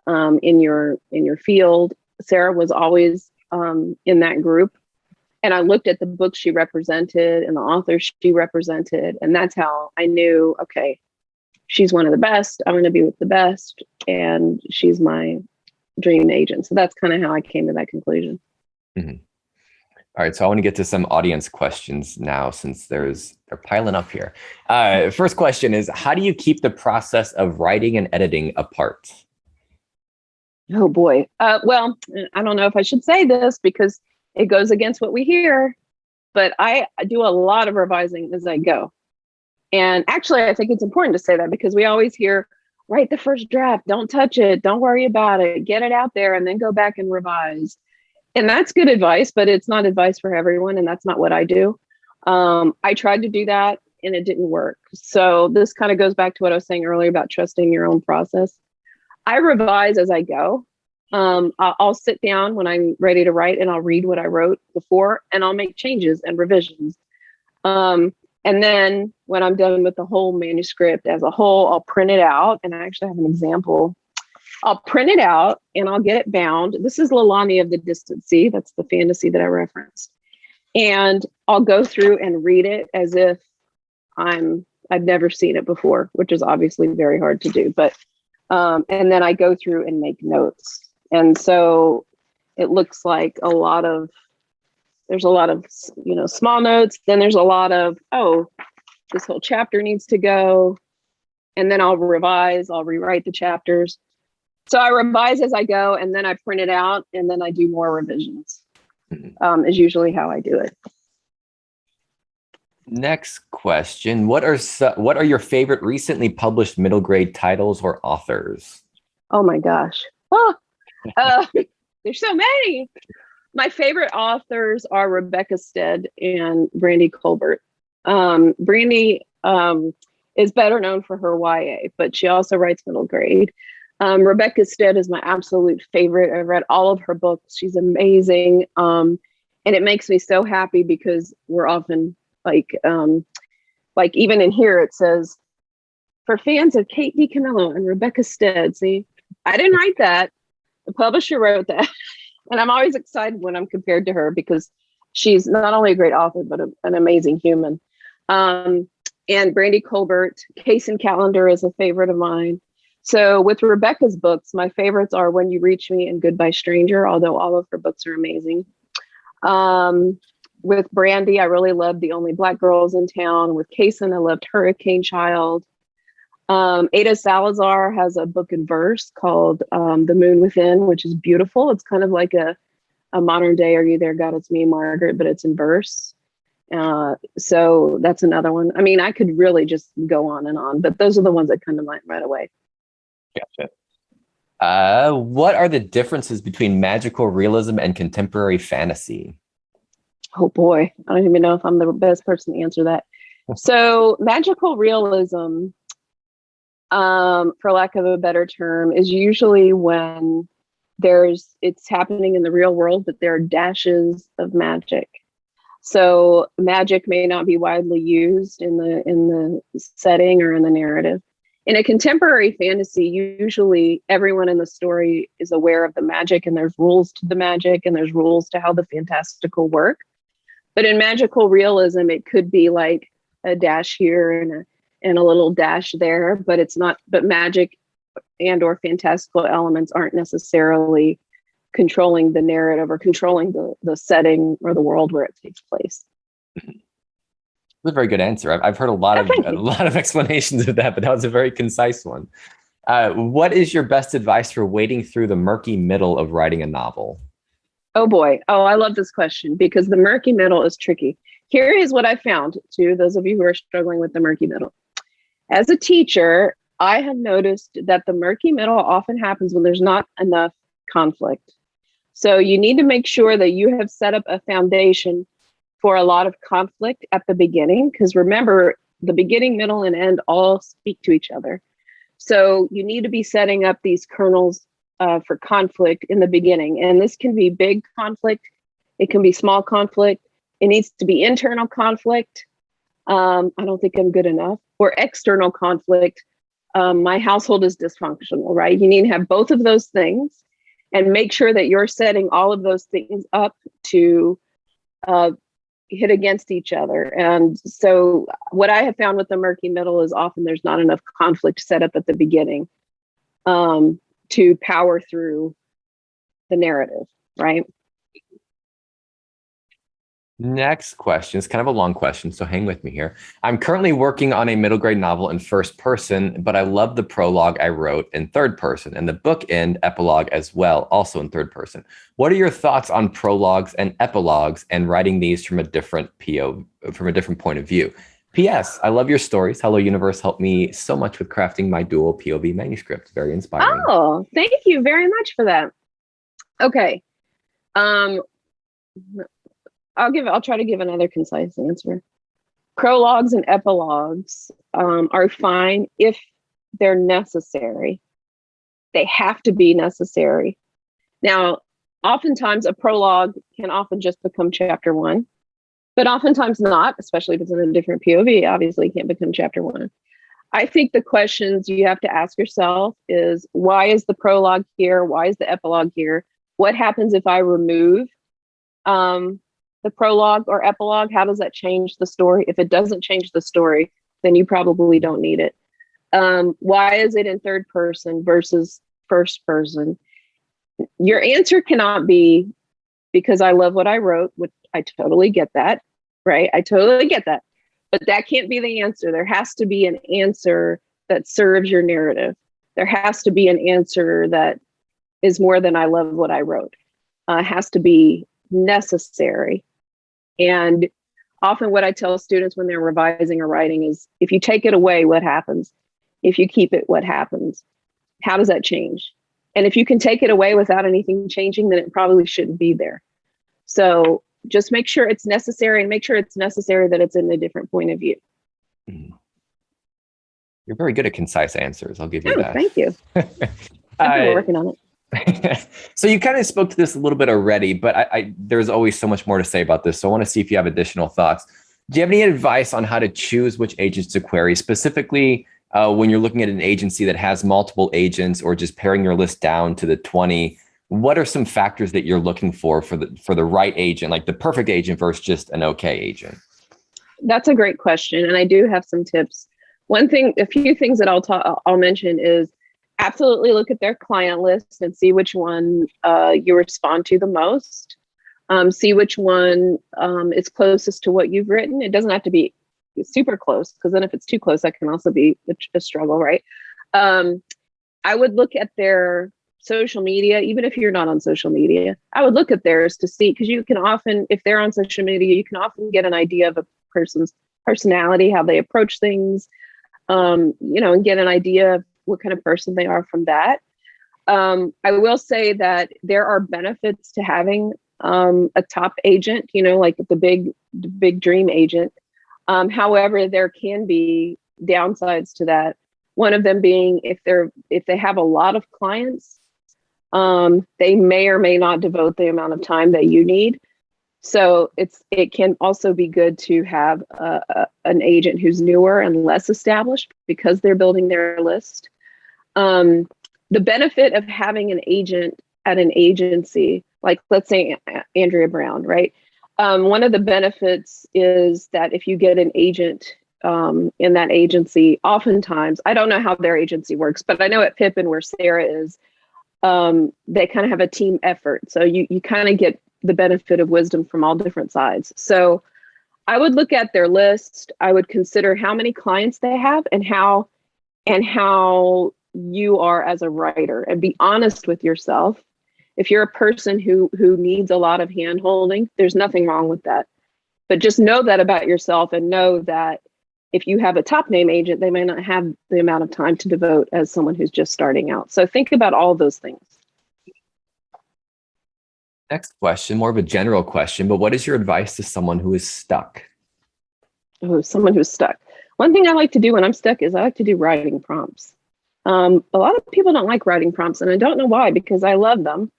in your field. Sarah was always in that group. And I looked at the books she represented and the authors she represented. And that's how I knew, okay, she's one of the best. I'm going to be with the best. And she's my dream agent. So that's kind of how I came to that conclusion. Mm-hmm. All right. So I want to get to some audience questions now, since they're piling up here. First question is, how do you keep the process of writing and editing apart? Oh, boy. Well, I don't know if I should say this because it goes against what we hear, but I do a lot of revising as I go. And actually, I think it's important to say that, because we always hear, write the first draft, don't touch it, don't worry about it, get it out there, and then go back and revise. And that's good advice, but it's not advice for everyone. And that's not what I do. I tried to do that and it didn't work. So this kind of goes back to what I was saying earlier about trusting your own process. I revise as I go. I'll sit down when I'm ready to write and I'll read what I wrote before and I'll make changes and revisions. And then when I'm done with the whole manuscript as a whole, I'll print it out. And I actually have an example. I'll print it out and I'll get it bound. This is Lalani of the Distant Sea. That's the fantasy that I referenced. And I'll go through and read it as if I've never seen it before, which is obviously very hard to do. But and then I go through and make notes. And so it looks like there's a lot of, you know, small notes. Then there's a lot of, oh, this whole chapter needs to go. And then I'll rewrite the chapters. So I revise as I go, and then I print it out, and then I do more revisions. Is usually how I do it. Next question. What are your favorite recently published middle grade titles or authors? Oh my gosh. There's so many. My favorite authors are Rebecca Stead and Brandy Colbert. Brandy is better known for her YA, but she also writes middle grade. Rebecca Stead is my absolute favorite. I've read all of her books. She's amazing. And it makes me so happy because we're often like even in here, it says, for fans of Kate DiCamillo and Rebecca Stead. See, I didn't write that. The publisher wrote that. And I'm always excited when I'm compared to her because She's not only a great author, but an amazing human. And Brandy Colbert, Case and Calendar is a favorite of mine. So with Rebecca's books, my favorites are When You Reach Me and Goodbye Stranger, although all of her books are amazing. With Brandy, I really loved The Only Black Girls in Town. With Kaysen, I loved Hurricane Child. Ada Salazar has a book in verse called The Moon Within, which is beautiful. It's kind of like a modern day Are You There, God, It's Me, Margaret, but it's in verse. So that's another one. I mean, I could really just go on and on, but those are the ones that come to mind right away. Gotcha. What are the differences between magical realism and contemporary fantasy? Oh boy, I don't even know if I'm the best person to answer that. So magical realism, for lack of a better term, is usually when it's happening in the real world, but there are dashes of magic. So magic may not be widely used in the setting or in the narrative. In a contemporary fantasy, usually everyone in the story is aware of the magic, and there's rules to the magic, and there's rules to how the fantastical work. But in magical realism, it could be like a dash here and a little dash there, but it's not. But magic and or fantastical elements aren't necessarily controlling the narrative or controlling the setting or the world where it takes place. That's a very good answer. I've heard a lot of explanations of that, but that was a very concise one. What is your best advice for wading through the murky middle of writing a novel? Oh boy. Oh, I love this question because the murky middle is tricky. Here is what I found to those of you who are struggling with the murky middle. As a teacher, I have noticed that the murky middle often happens when there's not enough conflict. So you need to make sure that you have set up a foundation for a lot of conflict at the beginning, because remember, the beginning, middle, and end all speak to each other. So you need to be setting up these kernels for conflict in the beginning. And this can be big conflict. It can be small conflict. It needs to be internal conflict. I don't think I'm good enough. Or external conflict. My household is dysfunctional, right? You need to have both of those things and make sure that you're setting all of those things up to hit against each other. And so what I have found with the murky middle is often there's not enough conflict set up at the beginning to power through the narrative, right? Next question is kind of a long question, so hang with me here. I'm currently working on a middle grade novel in first person, but I love the prologue I wrote in third person and the bookend epilogue as well, also in third person. What are your thoughts on prologues and epilogues and writing these from a different point of view? P.S. I love your stories. Hello Universe helped me so much with crafting my dual POV manuscript. Very inspiring. Oh, thank you very much for that. Okay. I'll try to give another concise answer. Prologues and epilogues are fine if they're necessary. They have to be necessary. Now, oftentimes a prologue can often just become chapter one, but oftentimes not, especially if it's in a different POV, obviously it can't become chapter one. I think the questions you have to ask yourself is, why is the prologue here? Why is the epilogue here? What happens if I remove the prologue or epilogue? How does that change the story? If it doesn't change the story, then you probably don't need it. Why is it in third person versus first person? Your answer cannot be because I love what I wrote, which I totally get that, right? I totally get that. But that can't be the answer. There has to be an answer that serves your narrative. There has to be an answer that is more than I love what I wrote. It has to be necessary. And often what I tell students when they're revising or writing is, if you take it away, what happens? If you keep it, what happens? How does that change? And if you can take it away without anything changing, then it probably shouldn't be there. So just make sure it's necessary, and make sure it's necessary that it's in a different point of view. You're very good at concise answers. I'll give you that. Thank you. I've been working on it. So you kind of spoke to this a little bit already, but there's always so much more to say about this. So I want to see if you have additional thoughts. Do you have any advice on how to choose which agents to query, specifically when you're looking at an agency that has multiple agents, or just paring your list down to the 20 what are some factors that you're looking for the right agent, like the perfect agent versus just an okay agent? That's a great question, and I do have some tips. A few things that I'll mention is absolutely look at their client list and see which one you respond to the most. See which one is closest to what you've written. It doesn't have to be super close, because then if it's too close, that can also be a struggle, right? I would look at their social media, even if you're not on social media. I would look at theirs to see, because you can often, if they're on social media, you can often get an idea of a person's personality, how they approach things, and get an idea of what kind of person they are from that. I will say that there are benefits to having a top agent, like the big dream agent. However, there can be downsides to that. One of them being if they have a lot of clients, they may or may not devote the amount of time that you need. So it can also be good to have an agent who's newer and less established, because they're building their list. The benefit of having an agent at an agency, like let's say Andrea Brown, right? One of the benefits is that if you get an agent in that agency, oftentimes, I don't know how their agency works, but I know at Pippin, where Sarah is, they kind of have a team effort. So you kind of get the benefit of wisdom from all different sides. So I would look at their list. I would consider how many clients they have and how you are as a writer, and be honest with yourself. If you're a person who needs a lot of hand holding, there's nothing wrong with that. But just know that about yourself, and know that if you have a top name agent, they may not have the amount of time to devote as someone who's just starting out. So think about all of those things. Next question, more of a general question, but what is your advice to someone who is stuck? Oh, someone who's stuck. One thing I like to do when I'm stuck is I like to do writing prompts. A lot of people don't like writing prompts, and I don't know why, because I love them.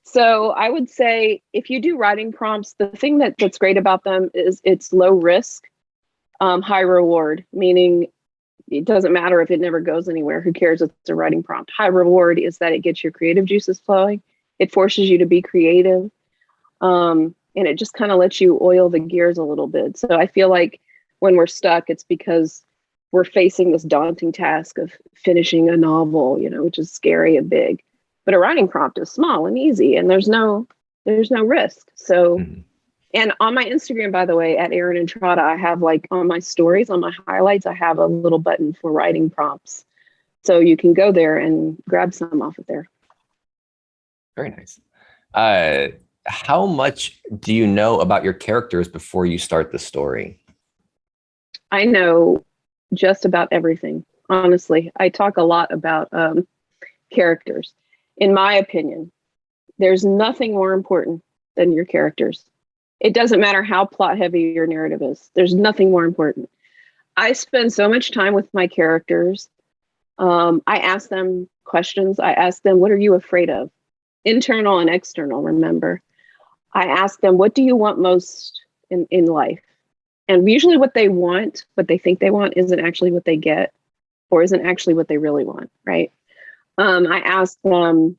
So I would say if you do writing prompts, the thing that's great about them is it's low risk, high reward, meaning it doesn't matter if it never goes anywhere. Who cares? It's a writing prompt. High reward is that it gets your creative juices flowing. It forces you to be creative. And it just kind of lets you oil the gears a little bit. So I feel like when we're stuck, it's because we're facing this daunting task of finishing a novel, which is scary and big. But a writing prompt is small and easy, and there's no risk. So, And on my Instagram, by the way, at Erin Entrada, I have, like, on my stories, on my highlights, I have a little button for writing prompts. So you can go there and grab some off of there. Very nice. How much do you know about your characters before you start the story? I know just about everything. Honestly, I talk a lot about characters. In my opinion, there's nothing more important than your characters. It doesn't matter how plot heavy your narrative is. There's nothing more important. I spend so much time with my characters. I ask them questions. I ask them, what are you afraid of? Internal and external, remember. I ask them, what do you want most in life? And usually what they want, what they think they want, isn't actually what they get, or isn't actually what they really want, right? I ask them,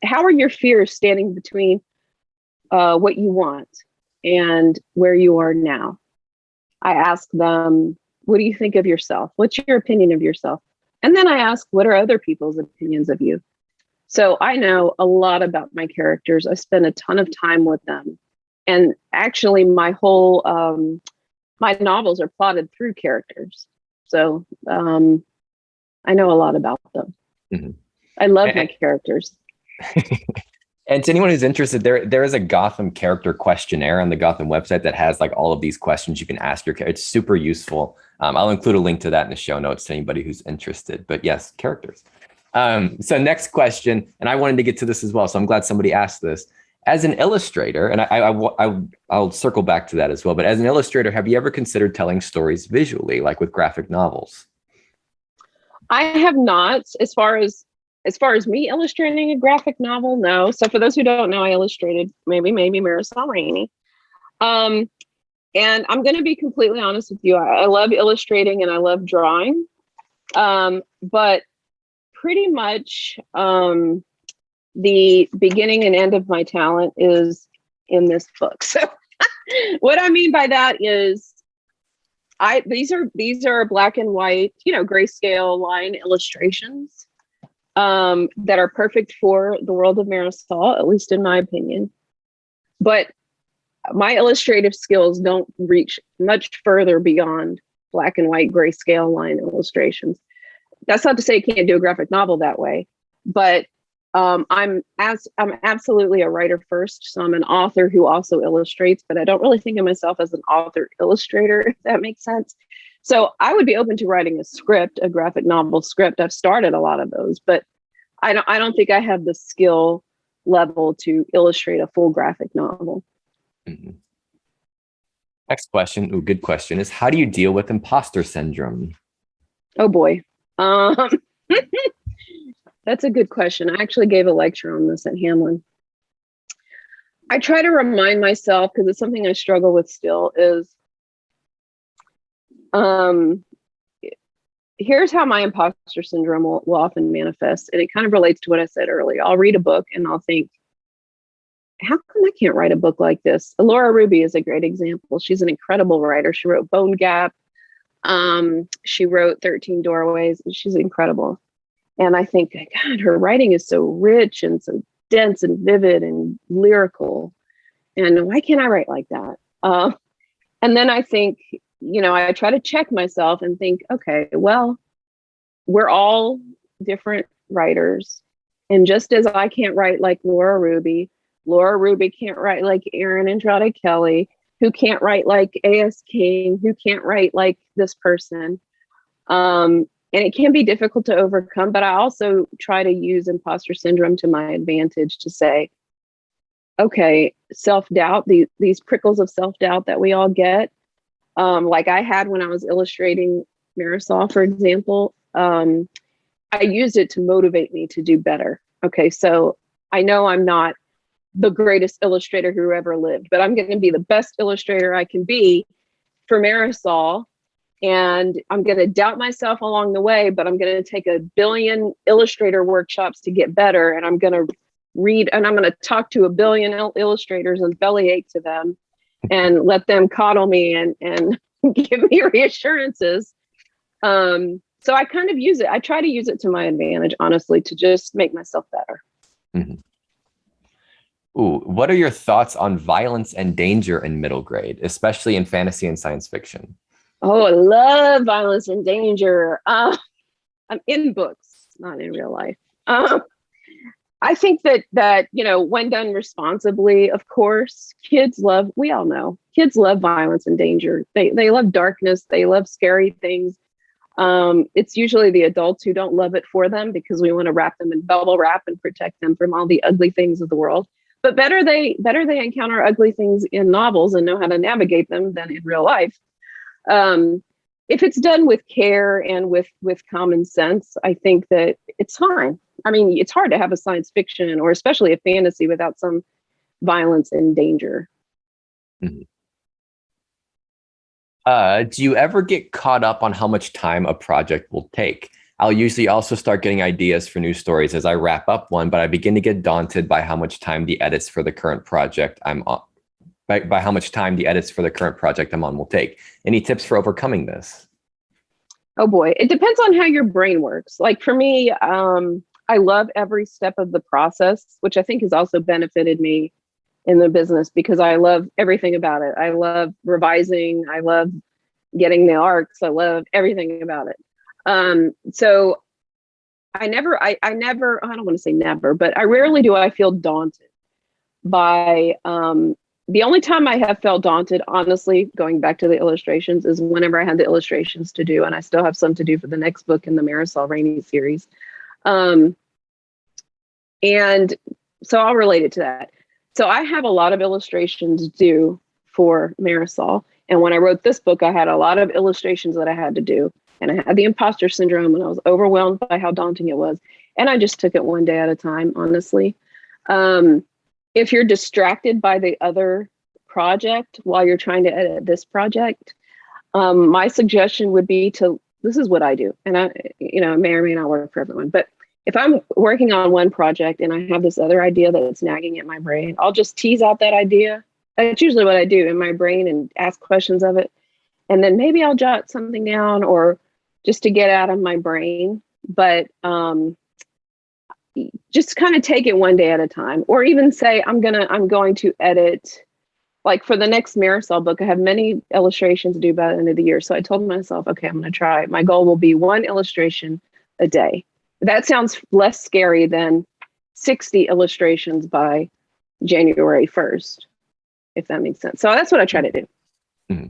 how are your fears standing between what you want and where you are now? I ask them, what do you think of yourself? What's your opinion of yourself? And then I ask, what are other people's opinions of you? So I know a lot about my characters. I spend a ton of time with them. And actually my whole, my novels are plotted through characters. So I know a lot about them. Mm-hmm. I love my characters. And to anyone who's interested, there is a Gotham character questionnaire on the Gotham website that has, like, all of these questions you can ask your character. It's super useful. I'll include a link to that in the show notes to anybody who's interested. But yes, characters. So next question, and I wanted to get to this as well, so I'm glad somebody asked this. As an illustrator, and I'll circle back to that as well, but as an illustrator, have you ever considered telling stories visually, like with graphic novels? I have not. As far as me illustrating a graphic novel, no. So for those who don't know, I illustrated maybe Marisol Rainey. And I'm going to be completely honest with you. I love illustrating and I love drawing. But pretty much the beginning and end of my talent is in this book. So what I mean by that is these are black and white, grayscale line illustrations that are perfect for the world of Marisol, at least in my opinion. But my illustrative skills don't reach much further beyond black and white grayscale line illustrations. That's not to say you can't do a graphic novel that way, but I'm absolutely a writer first. So I'm an author who also illustrates, but I don't really think of myself as an author illustrator, if that makes sense. So I would be open to writing a script, a graphic novel script. I've started a lot of those, but I don't think I have the skill level to illustrate a full graphic novel. Mm-hmm. Next question, good question, is how do you deal with imposter syndrome? Oh boy. That's a good question. I actually gave a lecture on this at Hamlin. I try to remind myself, because it's something I struggle with still, is here's how my imposter syndrome will often manifest. And it kind of relates to what I said earlier. I'll read a book and I'll think, how come I can't write a book like this? Laura Ruby is a great example. She's an incredible writer. She wrote Bone Gap. She wrote 13 Doorways. She's incredible. And I think, God, her writing is so rich and so dense and vivid and lyrical. And why can't I write like that? And then I think, I try to check myself and think, okay, well, we're all different writers. And just as I can't write like Laura Ruby can't write like Erin Entrada Kelly, who can't write like A.S. King, who can't write like this person. And it can be difficult to overcome, but I also try to use imposter syndrome to my advantage to say, okay, self-doubt, these prickles of self-doubt that we all get, like I had when I was illustrating Marisol, for example, I used it to motivate me to do better. Okay, so I know I'm not the greatest illustrator who ever lived, but I'm going to be the best illustrator I can be for Marisol. And I'm going to doubt myself along the way, but I'm going to take a billion illustrator workshops to get better. And I'm going to read, and I'm going to talk to a billion illustrators and bellyache to them and let them coddle me and give me reassurances. So I kind of use it. I try to use it to my advantage, honestly, to just make myself better. Mm-hmm. Ooh, what are your thoughts on violence and danger in middle grade, especially in fantasy and science fiction? Oh, I love violence and danger. I'm in books, not in real life. I think that when done responsibly, of course, we all know, kids love violence and danger. They love darkness. They love scary things. It's usually the adults who don't love it for them because we want to wrap them in bubble wrap and protect them from all the ugly things of the world. But better they encounter ugly things in novels and know how to navigate them than in real life. If it's done with care and with common sense, I think that it's fine. I mean, it's hard to have a science fiction or especially a fantasy without some violence and danger. Mm-hmm. Do you ever get caught up on how much time a project will take? I'll usually also start getting ideas for new stories as I wrap up one, but I begin to get daunted by how much time the edits for the current project I'm on. By how much time the edits for the current project I'm on will take. Any tips for overcoming this? Oh boy, it depends on how your brain works. Like for me, I love every step of the process, which I think has also benefited me in the business because I love everything about it. I love revising. I love getting the arcs. I love everything about it. So I don't want to say never, but I rarely do I feel daunted by, the only time I have felt daunted, honestly, going back to the illustrations, is whenever I had the illustrations to do, and I still have some to do for the next book in the Marisol Rainey series. And so I'll relate it to that. So I have a lot of illustrations due for Marisol. And when I wrote this book, I had a lot of illustrations that I had to do. And I had the imposter syndrome and I was overwhelmed by how daunting it was. And I just took it one day at a time, honestly. If you're distracted by the other project while you're trying to edit this project, my suggestion would be this is what I do. And I may or may not work for everyone, but if I'm working on one project and I have this other idea that's nagging at my brain, I'll just tease out that idea. That's usually what I do in my brain and ask questions of it. And then maybe I'll jot something down or just to get out of my brain. But just kind of take it one day at a time, or even say, I'm going to edit, like for the next Marisol book, I have many illustrations due by the end of the year. So I told myself, okay, I'm going to try. My goal will be 1 illustration a day. That sounds less scary than 60 illustrations by January 1st, if that makes sense. So that's what I try to do. Mm-hmm.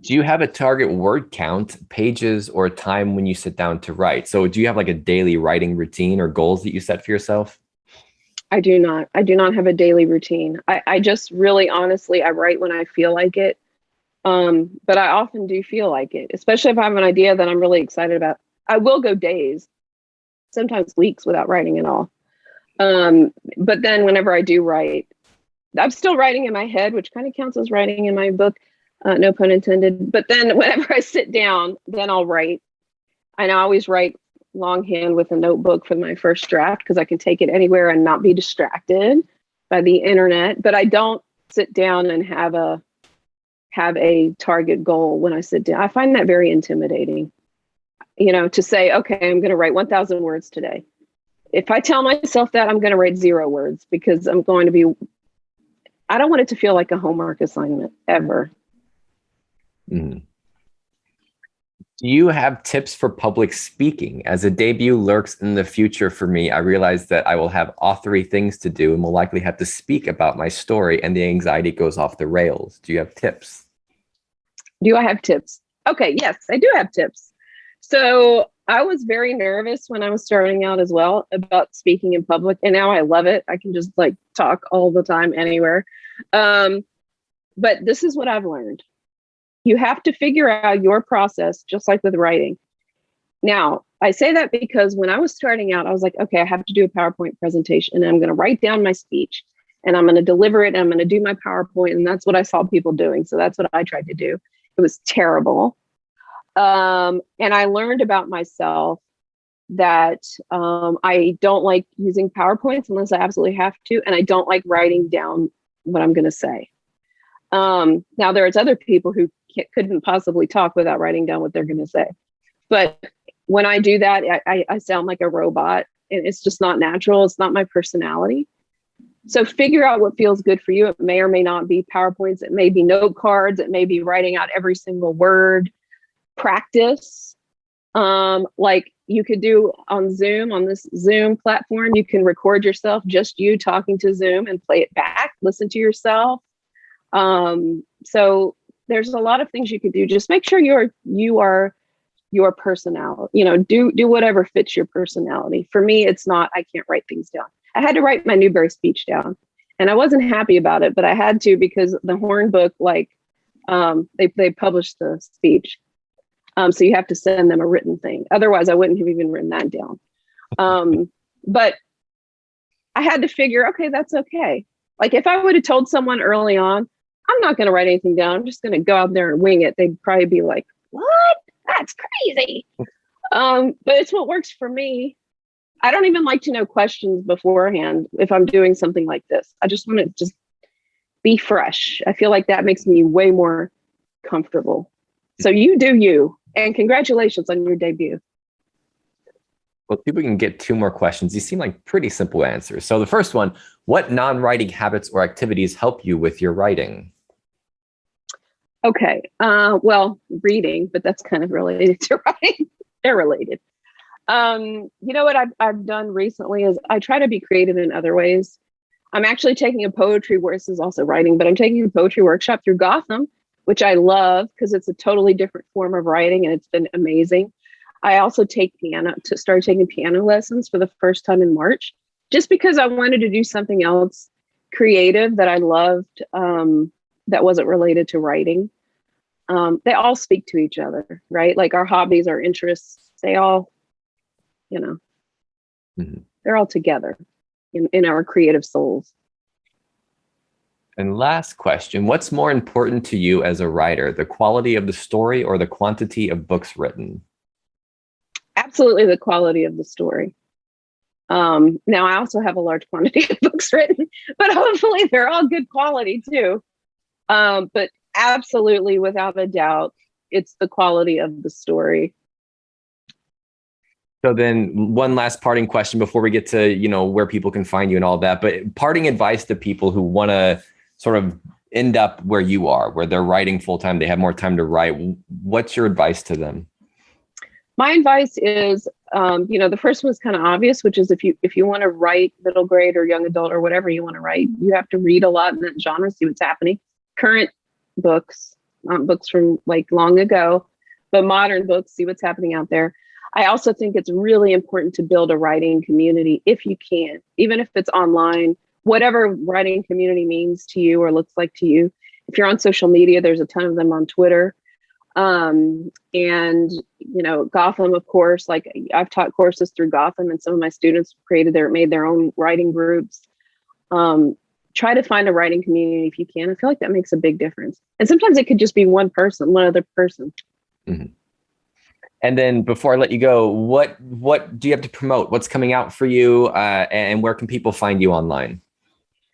Do you have a target word count, pages, or time when you sit down to write? So do you have like a daily writing routine or goals that you set for yourself? I do not. I do not have a daily routine. I just really, honestly, I write when I feel like it. But I often do feel like it, especially if I have an idea that I'm really excited about. I will go days, sometimes weeks without writing at all. But then whenever I do write, I'm still writing in my head, which kind of counts as writing in my book, no pun intended. But then whenever I sit down, then I'll write. And I always write longhand with a notebook for my first draft because I can take it anywhere and not be distracted by the internet. But I don't sit down and have a target goal when I sit down. I find that very intimidating, to say, okay, I'm going to write 1,000 words today. If I tell myself that, I'm going to write 0 words because I don't want it to feel like a homework assignment ever. Mm. Do you have tips for public speaking? As a debut lurks in the future for me, I realize that I will have authory things to do and will likely have to speak about my story, and the anxiety goes off the rails. Do you have tips? Do I have tips? Okay, yes, I do have tips. So I was very nervous when I was starting out as well about speaking in public, and now I love it. I can just talk all the time anywhere. But this is what I've learned. You have to figure out your process, just like with writing. Now, I say that because when I was starting out, I was like, okay, I have to do a PowerPoint presentation and I'm going to write down my speech and I'm going to deliver it and I'm going to do my PowerPoint. And that's what I saw people doing. So that's what I tried to do. It was terrible. And I learned about myself that I don't like using PowerPoints unless I absolutely have to. And I don't like writing down what I'm going to say. Now, there's other people who couldn't possibly talk without writing down what they're going to say. But when I do that, I sound like a robot and it's just not natural. It's not my personality. So figure out what feels good for you. It may or may not be PowerPoints. It may be note cards. It may be writing out every single word. Practice. Like you could do on Zoom, on this Zoom platform, you can record yourself, just you talking to Zoom and play it back, listen to yourself. So there's a lot of things you could do. Just make sure you are your personality, do whatever fits your personality. For me, it's not, I can't write things down. I had to write my Newbery speech down and I wasn't happy about it, but I had to because the Horn book, they published the speech. So you have to send them a written thing. Otherwise I wouldn't have even written that down. But I had to figure, okay, that's okay. Like if I would have told someone early on, I'm not going to write anything down, I'm just going to go out there and wing it, they'd probably be like, what? That's crazy. But it's what works for me. I don't even like to know questions beforehand if I'm doing something like this. I just want to just be fresh. I feel like that makes me way more comfortable. So you do you, and congratulations on your debut. Well, people can get 2 more questions. These seem like pretty simple answers. So the first one, what non-writing habits or activities help you with your writing? Okay. Well, reading, but that's kind of related to writing. They're related. What I've done recently is I try to be creative in other ways. I'm actually taking a poetry, this is also writing, but I'm taking a poetry workshop through Gotham, which I love because it's a totally different form of writing and it's been amazing. I also started taking piano lessons for the first time in March, just because I wanted to do something else creative that I loved, that wasn't related to writing. They all speak to each other, right? Like our hobbies, our interests, they all, they're all together in our creative souls. And last question, what's more important to you as a writer, the quality of the story or the quantity of books written? Absolutely the quality of the story. Now I also have a large quantity of books written, but hopefully they're all good quality too. But absolutely, without a doubt, it's the quality of the story. So then one last parting question before we get to, where people can find you and all that, but parting advice to people who want to sort of end up where you are, where they're writing full time, they have more time to write. What's your advice to them? My advice is, the first one is kind of obvious, which is if you want to write middle grade or young adult or whatever you want to write, you have to read a lot in that genre, see what's happening. Current books, not books from like long ago, but modern books, see what's happening out there. I also think it's really important to build a writing community if you can, even if it's online, whatever writing community means to you or looks like to you. If you're on social media, there's a ton of them on Twitter. And, Gotham, of course, like I've taught courses through Gotham and some of my students made their own writing groups. Try to find a writing community if you can. I feel like that makes a big difference. And sometimes it could just be one other person. Mm-hmm. And then before I let you go, what do you have to promote? What's coming out for you, and where can people find you online?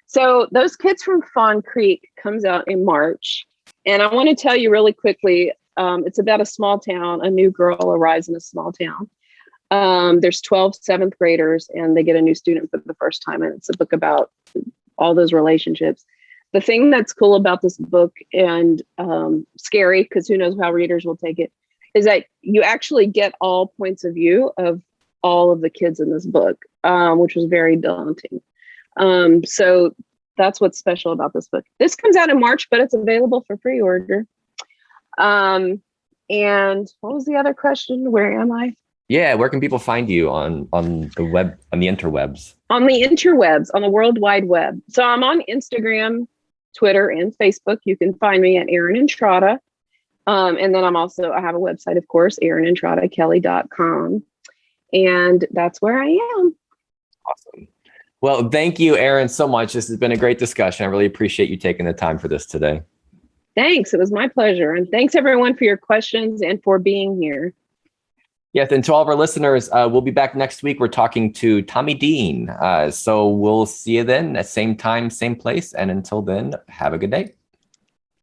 So Those Kids from Fawn Creek comes out in March. And I want to tell you really quickly, it's about a small town. A new girl arrives in a small town. There's 12 seventh graders and they get a new student for the first time. And it's a book about all those relationships. The thing that's cool about this book and scary, because who knows how readers will take it, is that you actually get all points of view of all of the kids in this book, which was very daunting. So that's what's special about this book. This comes out in March, but it's available for pre-order. And what was the other question? Where am I? Yeah, where can people find you on the web, on the interwebs? On the interwebs, on the World Wide Web. So I'm on Instagram, Twitter, and Facebook. You can find me at Erin Entrada. And then I have a website, of course, erinentradakelly.com. And that's where I am. Awesome. Well, thank you, Erin, so much. This has been a great discussion. I really appreciate you taking the time for this today. Thanks. It was my pleasure. And thanks, everyone, for your questions and for being here. Yes, and to all of our listeners, we'll be back next week. We're talking to Tommy Dean. So we'll see you then at same time, same place. And until then, have a good day.